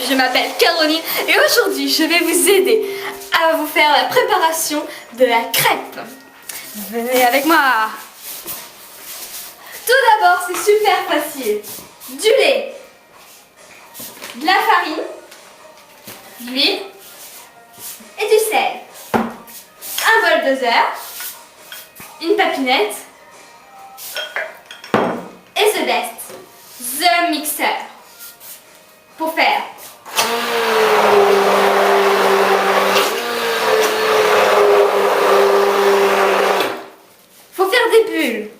je m'appelle Caroline et aujourd'hui je vais vous aider à vous faire la préparation de la crêpe. Venez avec moi. Tout d'abord, c'est super facile. Du lait, de la farine, de l'huile et du sel. Un bol doseur, une papinette et The Best, The Mixer. Pour faire faut faire des bulles.